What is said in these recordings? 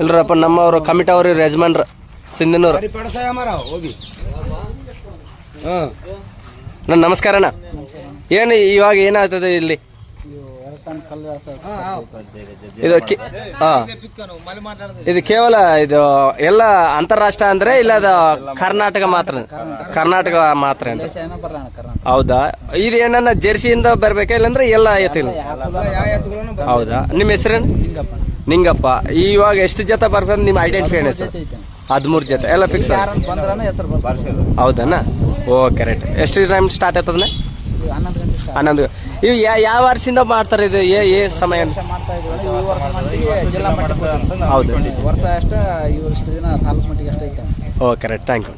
ಇಲ್ರಪ್ಪ ನಮ್ಮವರು ಕಮಿಟಿ ಅವರು ಯಜಮಾನ್ರ ಸಿಂಧನೂರು. ನಮಸ್ಕಾರ ಅಣ್ಣ. ಏನು ಇವಾಗ ಏನಾಗ್ತದೆ ಇಲ್ಲಿ? ಇದು ಕೇವಲ ಇದು ಎಲ್ಲ ಅಂತಾರಾಷ್ಟ್ರ ಅಂದ್ರೆ ಇಲ್ಲ ಅದು ಕರ್ನಾಟಕ ಮಾತ್ರ? ಕರ್ನಾಟಕ ಮಾತ್ರ ಅಂತ. ಹೌದಾ? ಇದು ಏನನ್ನ ಜೆರ್ಸಿಯಿಂದ ಬರ್ಬೇಕಾ ಇಲ್ಲಾಂದ್ರೆ ಎಲ್ಲ ಎತ್ತಿಲ್ಲ? ಹೌದಾ? ನಿಮ್ಮ ಹೆಸರೇನು? ನಿಂಗಪ್ಪ. ಇವಾಗ ಎಷ್ಟು ಜೊತೆ ಬರ್ಬೇಕು ನಿಮ್ಮ ಐಡೆಂಟಿಫೈ ಏನು ಸರ್? 13 ಜೊತೆ ಎಲ್ಲ ಫಿಕ್ಸ್. ಹೌದಾ? Okay right. ಎಷ್ಟು ಟೈಮ್ ಸ್ಟಾರ್ಟ್ ಆಗ್ತದನ್ನ? 11. ಇವು ಯಾವ ವರ್ಷದಿಂದ ಮಾಡ್ತಾರೆ ಇದು? ಏ ಸಮಯ? ಹೌದು. Okay right. Thank you.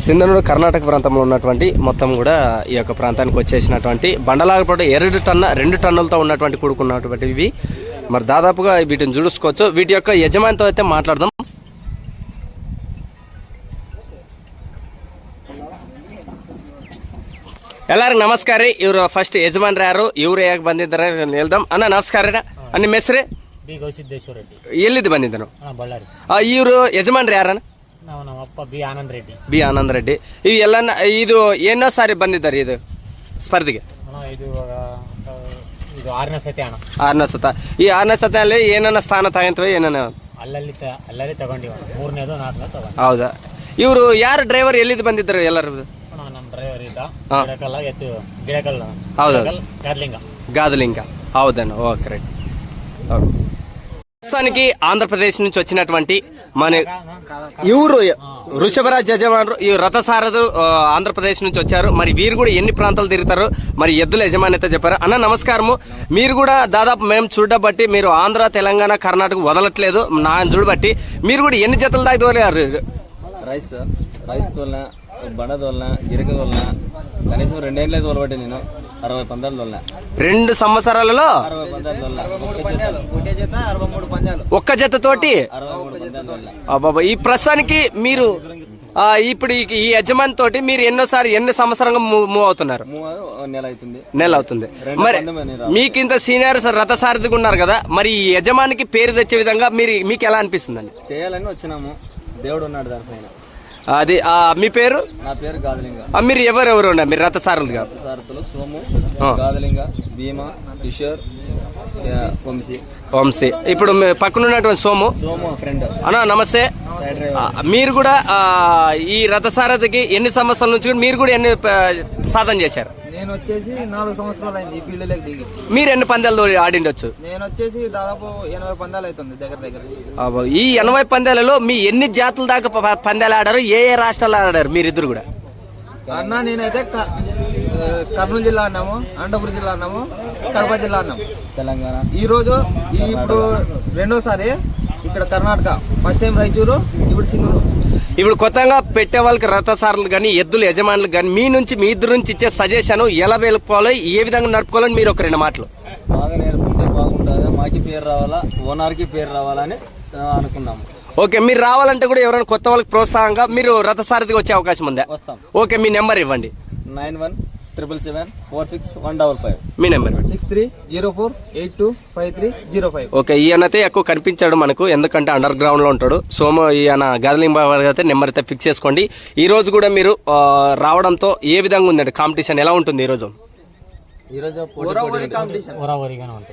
Sindhanur Karnataka ప్రాంతంలో ఉన్నటువంటి మొత్తం కూడా ఈ యొక్క ప్రాంతానికి వచ్చేసినటువంటి బండలాగపడి 2 టన్నులతో ఉన్నటువంటి కూడుకున్నటువంటి ఇవి. మరి దాదాపుగా వీటిని చూసుకోవచ్చు. వీటి యొక్క యజమానితో అయితే మాట్లాడదాం. ಎಲ್ಲರಿಗೂ ನಮಸ್ಕಾರ ರೀ. ಇವ್ರು ಫಸ್ಟ್ ಯಜಮಾನ್ರ ಯಾರು, ಇವ್ರು ಯಾಕೆ ಬಂದಿದ್ದಾರೆ ಹೇಳ್ದಾಂ. ಅಣ್ಣ ನಮಸ್ಕಾರ ರೀ. ನಿಮ್ಮ ಹೆಸರು? ಬಿ ಗೌಸಿದ್ದೇಶ್ವರ ರೆಡ್ಡಿ. ಎಲ್ಲಿದ್ದು ಬಂದಿದ್ದನು? ಬಳ್ಳಾರಿ. ಇವರು ಯಜಮಾನ್ರ ಯಾರನ್ನ? ನಮ್ಮಪ್ಪ ಬಿ ಆನಂದ್ ರೆಡ್ಡಿ. ಬಿ ಆನಂದ್ ರೆಡ್ಡಿ. ಇವು ಎಲ್ಲ ಇದು ಏನೋ ಸಾರಿ ಬಂದಿದ್ದಾರೆ ಇದು ಸ್ಪರ್ಧೆಗೆ? ಇದು 6ನೇ ಸತಿ ಅಣ್ಣ. 6ನೇ ಸತ. ಈ 6ನೇ ಸತಿಯಲ್ಲಿ ಏನನ್ನ ಸ್ಥಾನ ತಗೊಂತವೆ? ಏನನ್ನ ಅಲ್ಲಲ್ಲಿ ತಗೊಂಡಿವ. 3ನೇದು 4ನೇದು ತಗೊಂಡು. ಹೌದಾ? ಇವರು ಯಾರು ಡ್ರೈವರ್ ಎಲ್ಲಿದ್ದು ಬಂದಿದ್ದಾರೆ ಎಲ್ಲರೂ? ನಮ್ಮ ಡ್ರೈವರ್ ಇದ್ದ ಗಿಡಕಲ್. ಹೌದಾ? ಗಾದ್ಲಿಂಗ. గాదలింగ. అవుదన్న. Okay right. ప్రస్తుతానికి ఆంధ్రప్రదేశ్ నుంచి వచ్చినటువంటి మన ఇವರು వృషభరాజ్ యజమానులు ఈ రథసారథు ఆంధ్రప్రదేశ్ నుంచి వచ్చారు. మరి వీరు కూడా ఎన్ని ప్రాంతాలు తిరుగుతారు, మరి ఎద్దుల యజమాని అయితే చెప్పారు. అన్న నమస్కారము. మీరు కూడా దాదాపు మేము చూడబట్టి మీరు ఆంధ్ర, తెలంగాణ, కర్ణాటక వదలట్లేదు. నా చూడబట్టి మీరు కూడా ఎన్ని జతలు దాకా తోలారు? రైస్ తోలినా, బండ తోలినా, గిరక తోలినా, కనీసం 2 ఏళ్ళు తోలబట్టి నేను 60 పందాలు తోలినా. 2 సంవత్సరాలలో 60 పందాలు తోలినా. ఒక్క జత తోటి 63 పందాలు తోలినా. బాబా, ఈ ప్రస్తుతానికి మీరు ఇప్పుడు ఈ యజమాని తోటి మీరు ఎన్ని సంవత్సరంగా మూవ్ అవుతున్నారు? 3 నెల అవుతుంది. నెల అవుతుంది. మరి మీకు ఇంత సీనియర్ రథసారథిగా ఉన్నారు కదా, మరి ఈ యజమానికి పేరు తెచ్చే విధంగా మీకు ఎలా అనిపిస్తుందండి? చేయాలని వచ్చినాము. దేవుడు ఉన్నాడు దానిపైన. అది మీ పేరు? నా పేరు గాదలింగ. మీరు ఎవరెవరు ఉన్నారు? మీరు రథసారథులుగా? రథసారథులు సోము, గాదలింగ, భీమా, కిషోర్, వంశీ. ఇప్పుడు పక్కన ఉన్నటువంటి సోము ఫ్రెండ్. అన్నా నమస్తే. మీరు కూడా ఈ రథసారథికి ఎన్ని సంవత్సరాల నుంచి మీరు కూడా ఎన్ని సాధన చేశారు? నేను వచ్చేసి 4 సంవత్సరాలు అయింది ఈ ఫీల్డ్ లోకి దిగి. మీరు ఎన్ని పందాలు ఆడిండొచ్చు? నేను వచ్చేసి దాదాపు 80 పందాలు అవుతుంది దగ్గర. ఈ 80 పందాలలో మీ ఎన్ని జాతుల దాకా పందాలు ఆడారు? ఏ రాష్ట్రాలు ఆడారు మీరిద్దరు కూడా? అన్నా నేనైతే కర్నూలు జిల్లా అన్నాము, అనంతపురం జిల్లా అన్నాము, కడప జిల్లా అన్నాము, తెలంగాణ. ఈ రోజు ఇప్పుడు 2వసారి ఇక్కడ కర్ణాటక. ఫస్ట్ టైం రాయచూరు, ఇప్పుడు సింగూరు. ఇప్పుడు కొత్తగా పెట్టే వాళ్ళకి రథసారులు కానీ ఎద్దుల యజమానులు కానీ మీ ఇద్దరు నుంచి ఇచ్చే సజెషన్ ఎలా వెళ్ళుకోవాలో, ఏ విధంగా నడుపుకోవాలని మీరు ఒక 2 మాటలు. బాగా నేర్పుకుంటే బాగుంటుంది. మాకి పేరు రావాలా, ఓనర్కి పేరు రావాలని అనుకున్నాము. ఓకే, మీరు రావాలంటే కూడా ఎవరైనా కొత్త వాళ్ళకి ప్రోత్సాహంగా మీరు రథసారథిగా వచ్చే అవకాశం ఉందా? వస్తాం. ఓకే, మీ నెంబర్ ఇవ్వండి. 9177746155. మీ నెంబర్ 6304825305. ఓకే, ఈయనైతే ఎక్కువ కనిపించాడు మనకు, ఎందుకంటే అండర్ గ్రౌండ్ లో ఉంటాడు. సోమ ఈయన గాదలింగ అయితే నెంబర్ అయితే ఫిక్స్ చేసుకోండి. ఈ రోజు కూడా మీరు రావడంతో ఏ విధంగా ఉందండి? కాంపిటీషన్ ఎలా ఉంటుంది ఈ రోజు?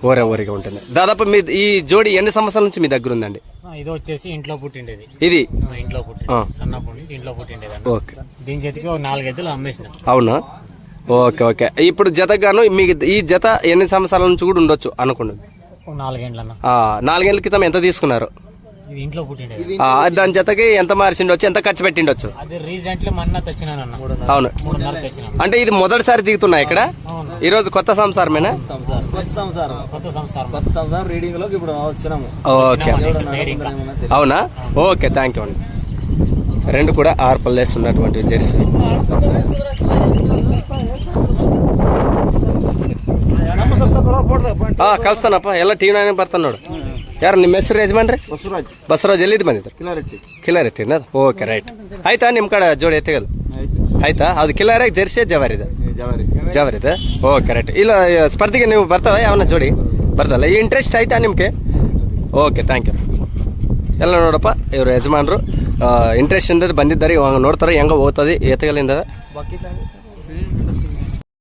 ఓరవరిగా ఉంటుంది. దాదాపు మీ ఈ జోడి ఎన్ని సంవత్సరాల నుంచి మీ దగ్గర ఉందండి? ఇది వచ్చేసి ఇంట్లో పుట్టిండేది. ఇది ఇంట్లో పుట్టి సన్నప్పటి నుంచి ఇంట్లో పుట్టిండేది. ఓకే, దీని జతకి 4 ఎద్దులు అమ్మేసిన. అవునా? Okay okay. ఇప్పుడు జతగాను మీకు ఈ జత ఎన్ని సంవత్సరాల నుంచి కూడా ఉండొచ్చు అనుకోండి? 4 ఏళ్ళ. 4 ఏళ్ల క్రితం ఎంత తీసుకున్నారు? ఇది ఇంట్లో పుట్టిండేది. దాని జతకి ఎంత మార్చిండొచ్చు, ఎంత ఖర్చు పెట్టిండొచ్చు? అది రీసెంట్లీ మొన్న తెచ్చినాను. అవును. 3 తెచ్చినాను. అంటే ఇది మొదటిసారి దిగుతున్నా ఇక్కడ? ఈ రోజు కొత్త సంసారమేనా? కొత్త సంవత్సరం రీడింగ్ లోకి ఇప్పుడు వచ్చినాము. ఓకే, అవునా? ఓకే, థ్యాంక్ యూ అండి. 2 కూడా 6 పళ్ళేసి ఉన్నటువంటి జెర్సీ. ಕಳಿಸ್ತಾನಪ್ಪ ಎಲ್ಲ ಟಿವಿ 9 ಬರ್ತಾನೆ ನೋಡು. ಯಾರು ನಿಮ್ಮ ಹೆಸರು ಯಜಮಾನ್ರಿ? ಬಸವರಾಜ್. ಎಲ್ಲಿದ್ದು ಬಂದಿದ್ರು? ಕಿಲಾರ್ ಎತ್ತಿನ. Okay right. ಆಯ್ತಾ ನಿಮ್ಮ ಕಡೆ ಜೋಡಿ ಎತ್ತಿಗದು? ಆಯ್ತಾ ಅದು ಕಿಲಾರ ಜರ್ಸಿ ಜವಾರಿದೆ ಜವಾರಿ ಜವಾರಿದೆ ಓ ಕರೆಕ್ಟ್ ಇಲ್ಲ ಸ್ಪರ್ಧೆಗೆ ನೀವು ಬರ್ತಾವ ಯಾವನ ಜೋಡಿ ಬರ್ತಲ್ಲ ಈ ಇಂಟ್ರೆಸ್ಟ್ ಆಯ್ತಾ ನಿಮ್ಗೆ ಓಕೆ ಥ್ಯಾಂಕ್ ಯು ಎಲ್ಲ ನೋಡಪ್ಪ ಇವರು ಯಜಮಾನ್ರು ಇಂಟ್ರೆಸ್ಟ್ ಇಂದ ಬಂದಿದ್ದಾರೆ ಇವಾಗ ನೋಡ್ತಾರೆ ಹೆಂಗ ಹೋಗ್ತದೆ ಏತಗಲಿಂದ ಬಾಕಿ